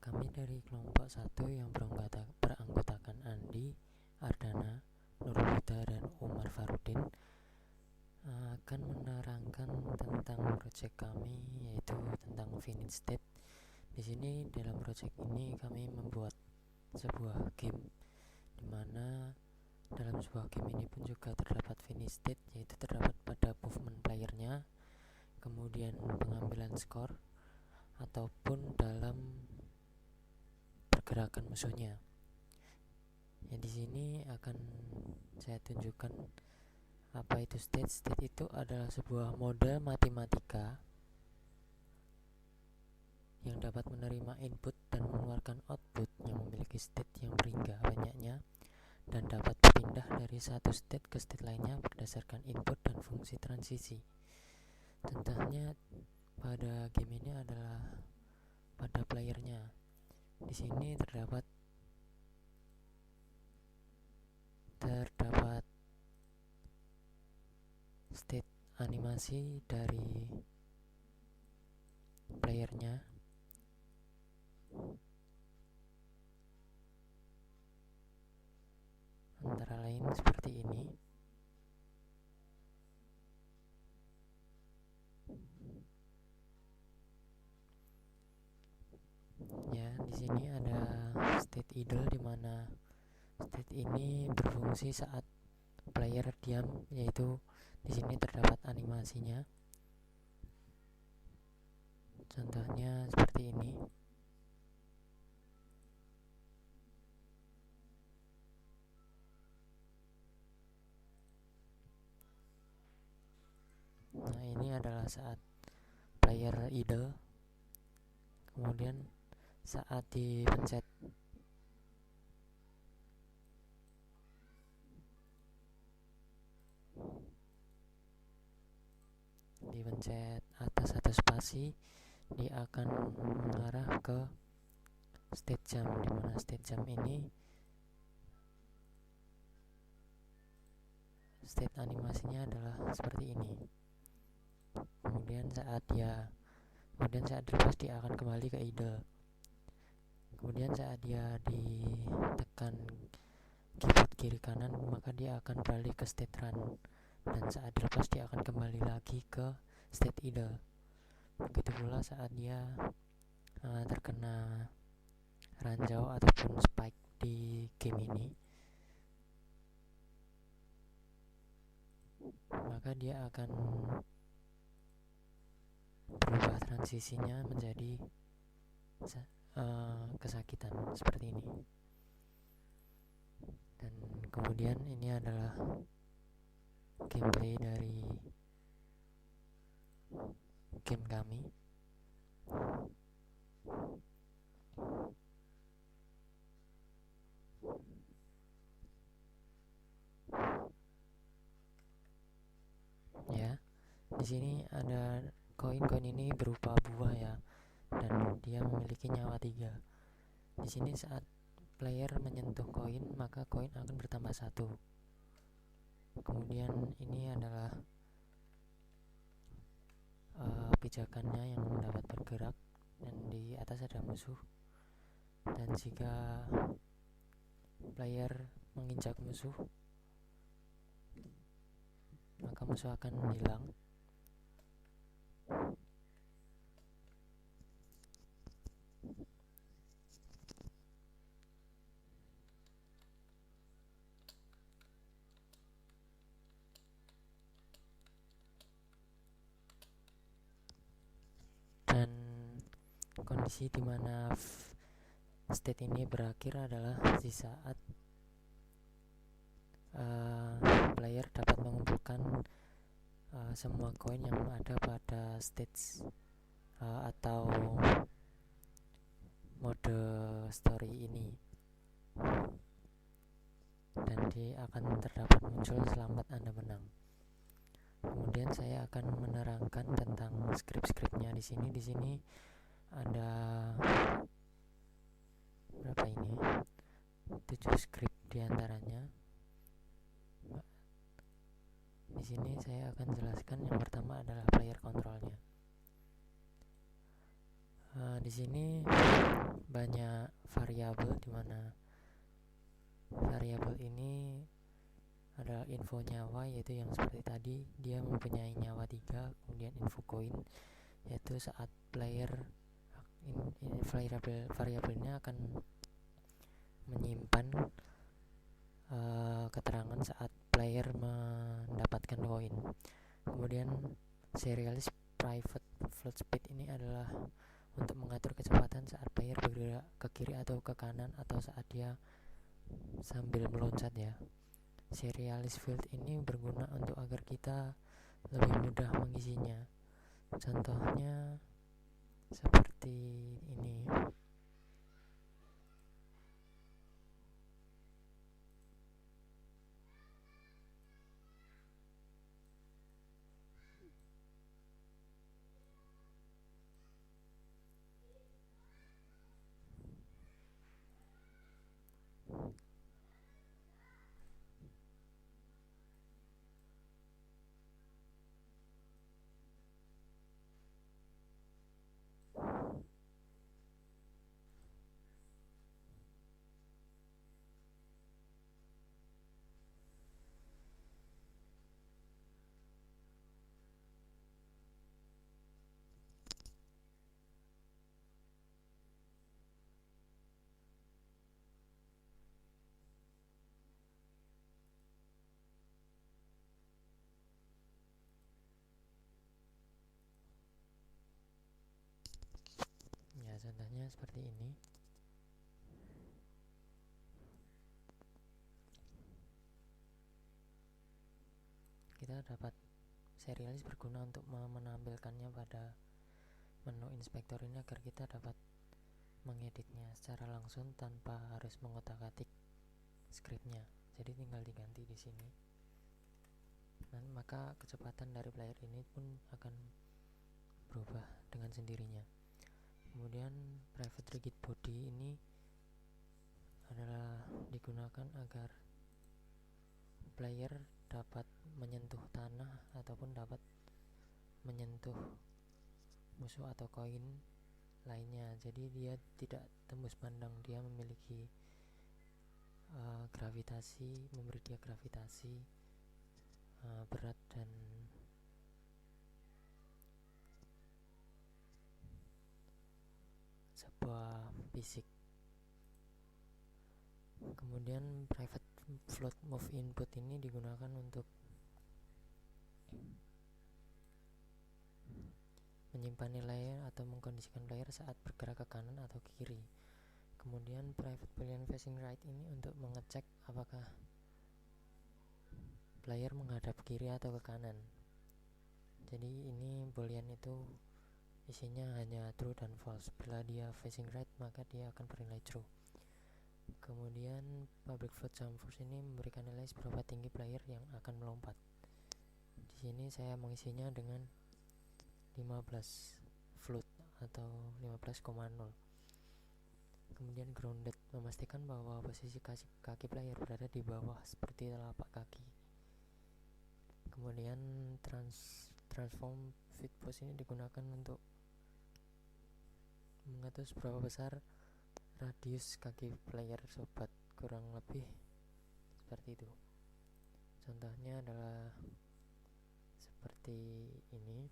Kami dari kelompok 1 yang beranggotakan Andi, Ardana, Nurhuda, dan Umar Farudin akan menerangkan tentang proyek kami, yaitu tentang Finite State. Di sini dalam proyek ini kami membuat sebuah game, di mana dalam sebuah game ini pun juga terdapat Finite State, yaitu terdapat pada movement playernya, kemudian pengambilan skor, ataupun dalam pergerakan musuhnya. Ya, di sini akan saya tunjukkan apa itu state. State itu adalah sebuah model matematika yang dapat menerima input dan mengeluarkan output yang memiliki state yang berhingga banyaknya dan dapat berpindah dari satu state ke state lainnya berdasarkan input dan fungsi transisi. Contohnya pada game ini adalah pada playernya. Di sini terdapat state animasi dari playernya, antara lain seperti ini. Ya, di sini ada state idle, di mana state ini berfungsi saat player diam, yaitu di sini terdapat animasinya. Contohnya seperti ini. Nah, ini adalah saat player idle. Kemudian saat dipencet atas atau spasi, dia akan mengarah ke state jump, di mana state jump ini state animasinya adalah seperti ini. Kemudian saat dilepas dia akan kembali ke idle. Kemudian saat dia ditekan keyboard kiri kanan, maka dia akan beralih ke state run, dan saat dilepas dia akan kembali lagi ke state idle. Begitu pula saat dia terkena ranjau ataupun spike di game ini, maka dia akan berubah transisinya menjadi kesakitan seperti ini. Dan kemudian ini adalah gameplay dari game kami. Ya, di sini ada koin ini berupa buah ya, dan dia memiliki nyawa 3. Di sini saat player menyentuh koin, maka koin akan bertambah 1. Kemudian ini adalah pijakannya yang dapat bergerak, dan di atas ada musuh. Dan jika player menginjak musuh, maka musuh akan hilang. Dan kondisi di mana state ini berakhir adalah di saat player dapat mengumpulkan semua koin yang ada pada stage atau mode story ini, dan dia akan terdapat muncul selamat Anda menang. Kemudian saya akan menerangkan tentang skrip-skripnya di sini. Di sini ada berapa ini? 7 skrip diantaranya. Di sini saya akan jelaskan. Yang pertama adalah player controlnya. Di sini banyak variabel, di mana variabel ini adalah info nyawa, yaitu yang seperti tadi, dia mempunyai nyawa 3. Kemudian info koin, yaitu saat player variabelnya akan menyimpan keterangan saat player mendapatkan koin. Kemudian serialis private float speed ini adalah untuk mengatur kecepatan saat player bergerak ke kiri atau ke kanan, atau saat dia sambil meloncat ya. Serialis field ini berguna untuk agar kita lebih mudah mengisinya. Contohnya seperti ini. Ya, contohnya seperti ini. Kita dapat serialis berguna untuk menampilkannya pada menu inspektor ini agar kita dapat mengeditnya secara langsung tanpa harus mengotak-atik scriptnya. Jadi tinggal diganti di sini. Dan maka kecepatan dari player ini pun akan berubah dengan sendirinya. Kemudian private rigid body ini adalah digunakan agar player dapat menyentuh tanah ataupun dapat menyentuh musuh atau koin lainnya. Jadi dia tidak tembus pandang, dia memiliki gravitasi, memberi dia gravitasi berat dan sebuah fisik. Kemudian private float move input ini digunakan untuk menyimpan nilai atau mengkondisikan player saat bergerak ke kanan atau ke kiri. Kemudian private boolean facing right ini untuk mengecek apakah player menghadap kiri atau ke kanan. Jadi ini boolean itu isinya hanya true dan false. Bila dia facing right, maka dia akan bernilai true. Kemudian public float jump force ini memberikan nilai seberapa tinggi player yang akan melompat. Di sini saya mengisinya dengan 15 float atau 15,0. Kemudian grounded, memastikan bahwa posisi kaki player berada di bawah seperti telapak kaki. Kemudian transform fit pose ini digunakan untuk mengatur seberapa besar radius kaki player sobat, kurang lebih seperti itu. Contohnya adalah seperti ini.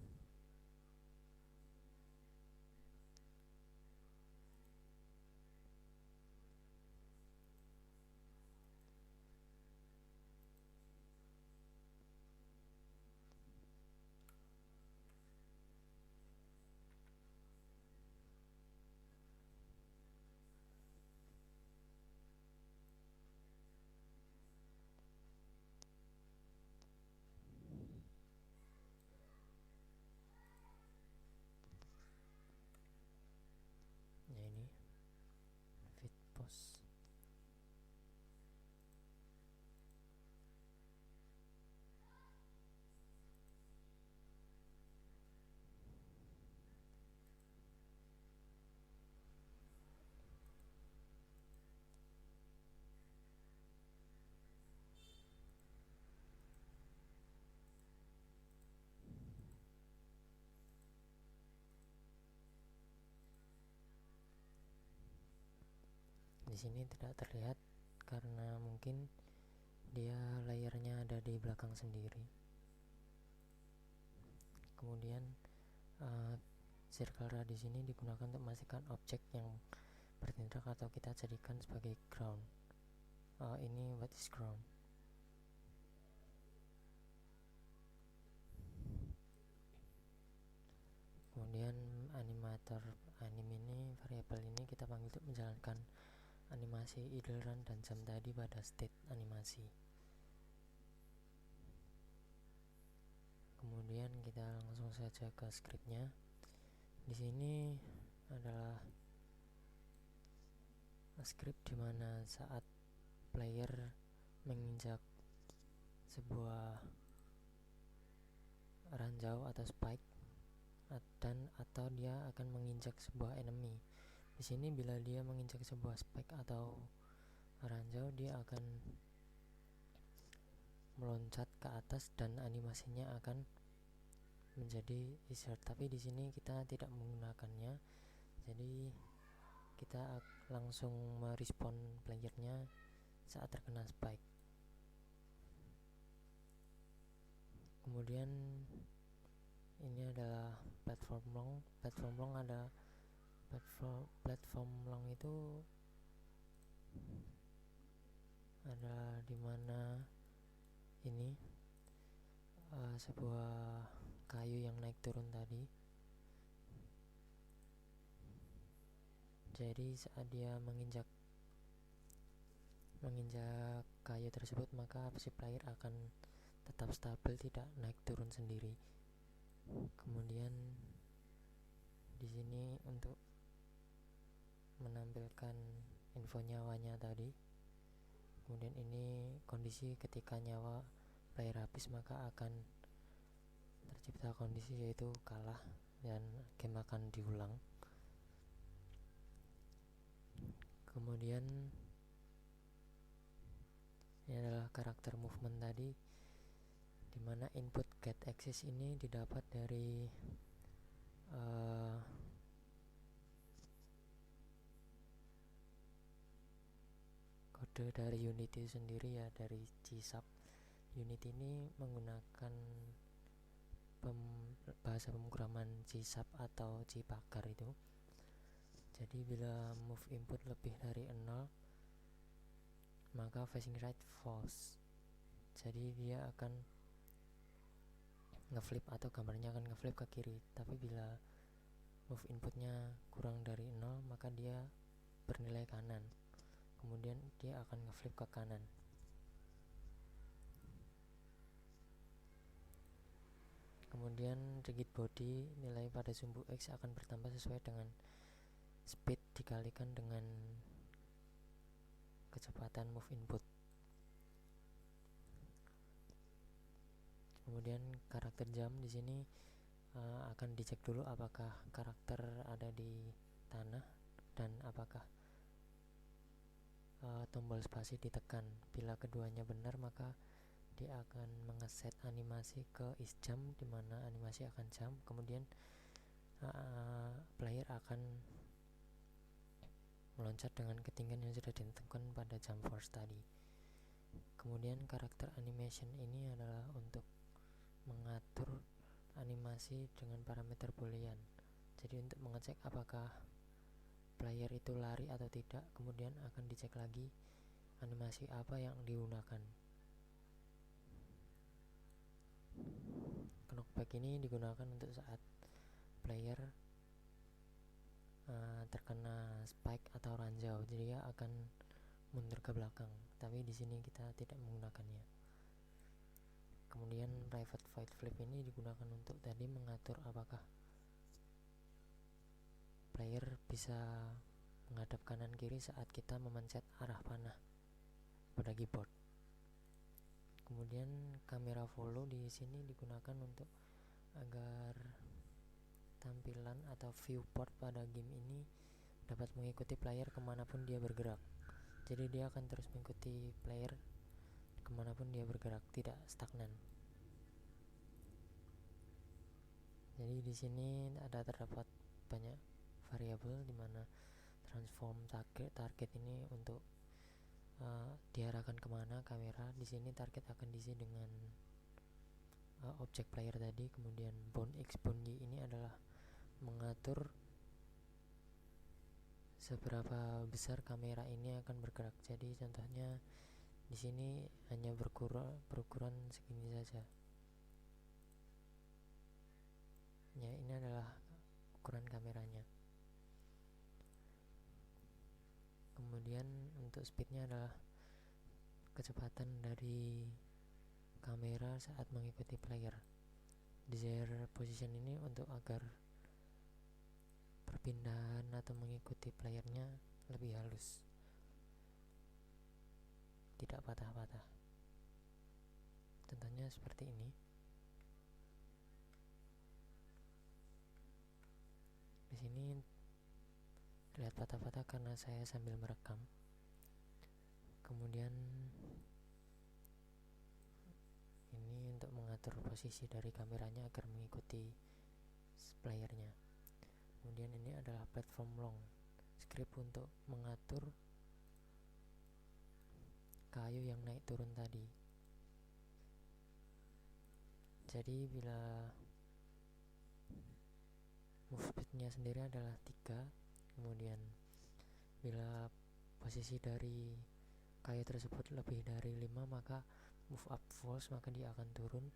Di sini tidak terlihat karena mungkin dia layernya ada di belakang sendiri. Kemudian circle radius ini digunakan untuk memastikan objek yang bertindak atau kita jadikan sebagai ground. Ini what is ground. Kemudian animator anime ini, variabel ini kita panggil untuk menjalankan animasi idle run dan jam tadi pada state animasi. Kemudian kita langsung saja ke scriptnya. Di sini adalah script dimana saat player menginjak sebuah ranjau atau spike dan atau dia akan menginjak sebuah enemy. Di sini bila dia menginjak sebuah spike atau ranjau, dia akan meloncat ke atas dan animasinya akan menjadi insert. Tapi di sini kita tidak menggunakannya. Jadi kita langsung merespon playernya saat terkena spike. Kemudian ini adalah platform long. Platform long ada platform long itu ada dimana ini sebuah kayu yang naik turun tadi. Jadi saat dia menginjak kayu tersebut, maka si player akan tetap stabil, tidak naik turun sendiri. Kemudian di sini untuk menampilkan info nyawanya tadi. Kemudian ini kondisi ketika nyawa player habis, maka akan tercipta kondisi yaitu kalah dan game akan diulang. Kemudian ini adalah karakter movement tadi, dimana input get axis ini didapat dari kode dari Unity sendiri ya, dari C#. Unity ini menggunakan bahasa pemrograman C# atau Cpagar itu. Jadi bila move input lebih dari 0, maka facing right false. Jadi dia akan ngeflip atau gambarnya akan ngeflip ke kiri. Tapi bila move inputnya kurang dari 0, maka dia bernilai kanan. Kemudian dia akan ngeflip ke kanan. Kemudian rigid body, nilai pada sumbu X akan bertambah sesuai dengan speed dikalikan dengan kecepatan move input. Kemudian karakter jam di sini akan dicek dulu apakah karakter ada di tanah dan apakah tombol spasi ditekan. Bila keduanya benar, maka dia akan mengeset animasi ke is jam, dimana animasi akan jam. Kemudian player akan meloncat dengan ketinggian yang sudah ditentukan pada jump force tadi. Kemudian karakter animation ini adalah untuk mengatur animasi dengan parameter boolean. Jadi untuk mengecek apakah player itu lari atau tidak, kemudian akan dicek lagi animasi apa yang digunakan. Knockback ini digunakan untuk saat player terkena spike atau ranjau, jadi dia akan mundur ke belakang. Tapi di sini kita tidak menggunakannya. Kemudian private void flip ini digunakan untuk tadi mengatur apakah player bisa menghadap kanan kiri saat kita memencet arah panah pada keyboard. Kemudian kamera follow di sini digunakan untuk agar tampilan atau viewport pada game ini dapat mengikuti player kemanapun dia bergerak. Jadi dia akan terus mengikuti player kemanapun dia bergerak, tidak stagnan. Jadi di sini terdapat banyak variabel, di mana transform target ini untuk diarahkan kemana kamera. Di sini target akan diisi dengan objek player tadi. Kemudian bound X bound Y ini adalah mengatur seberapa besar kamera ini akan bergerak. Jadi contohnya di sini hanya berukuran segini saja. Ya, ini adalah ukuran kameranya. Kemudian untuk speednya adalah kecepatan dari kamera saat mengikuti player. Desired position ini untuk agar perpindahan atau mengikuti playernya lebih halus, tidak patah-patah. Contohnya seperti ini. Di sini lihat patah-patah karena saya sambil merekam. Kemudian ini untuk mengatur posisi dari kameranya agar mengikuti playernya. Kemudian ini adalah platform long, script untuk mengatur kayu yang naik turun tadi. Jadi bila move speednya sendiri adalah 3, kemudian bila posisi dari kayu tersebut lebih dari 5 maka move up false, maka dia akan turun.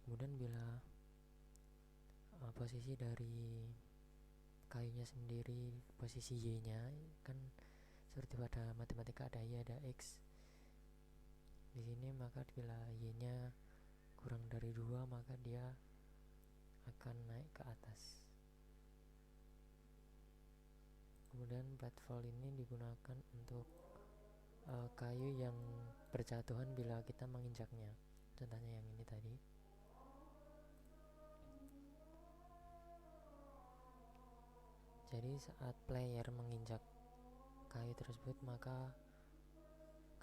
Kemudian bila posisi dari kayunya sendiri, posisi Y nya kan seperti pada matematika ada Y ada X. Di sini maka bila Y nya kurang dari 2 maka dia akan naik ke atas. Kemudian platform ini digunakan untuk kayu yang berjatuhan bila kita menginjaknya. Contohnya yang ini tadi. Jadi saat player menginjak kayu tersebut maka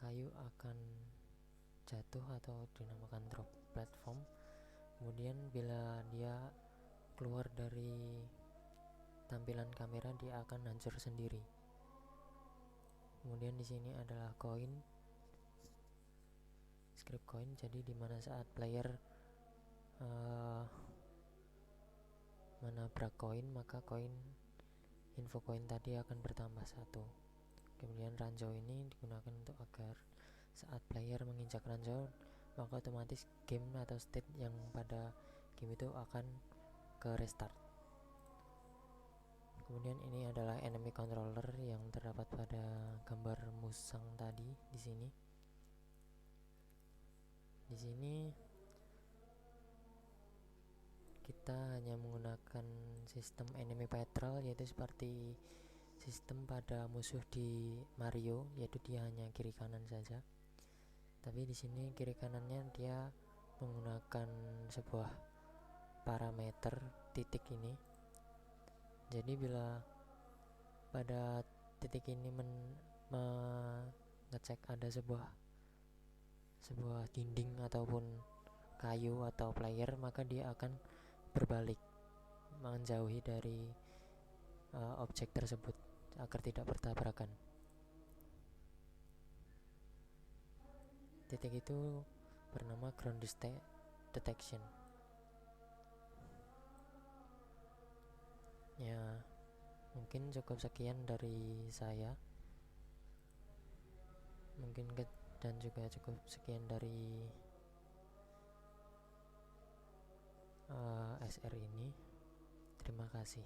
kayu akan jatuh atau dinamakan drop platform. Kemudian bila dia keluar dari tampilan kamera dia akan hancur sendiri. Kemudian di sini adalah koin, script koin. Jadi dimana saat player menabrak koin maka koin info koin tadi akan bertambah 1. Kemudian ranjau ini digunakan untuk agar saat player menginjak ranjau maka otomatis game atau state yang pada game itu akan ke restart. Kemudian ini adalah enemy controller yang terdapat pada gambar musang tadi di sini. Di sini kita hanya menggunakan sistem enemy patrol, yaitu seperti sistem pada musuh di Mario, yaitu dia hanya kiri kanan saja. Tapi di sini kiri kanannya dia menggunakan sebuah parameter titik ini. Jadi bila pada titik ini mengecek ada sebuah dinding ataupun kayu atau player maka dia akan berbalik menjauhi dari objek tersebut agar tidak bertabrakan. Titik itu bernama ground detection. Ya, mungkin cukup sekian dari saya. Mungkin dan juga cukup sekian dari SR ini. Terima kasih.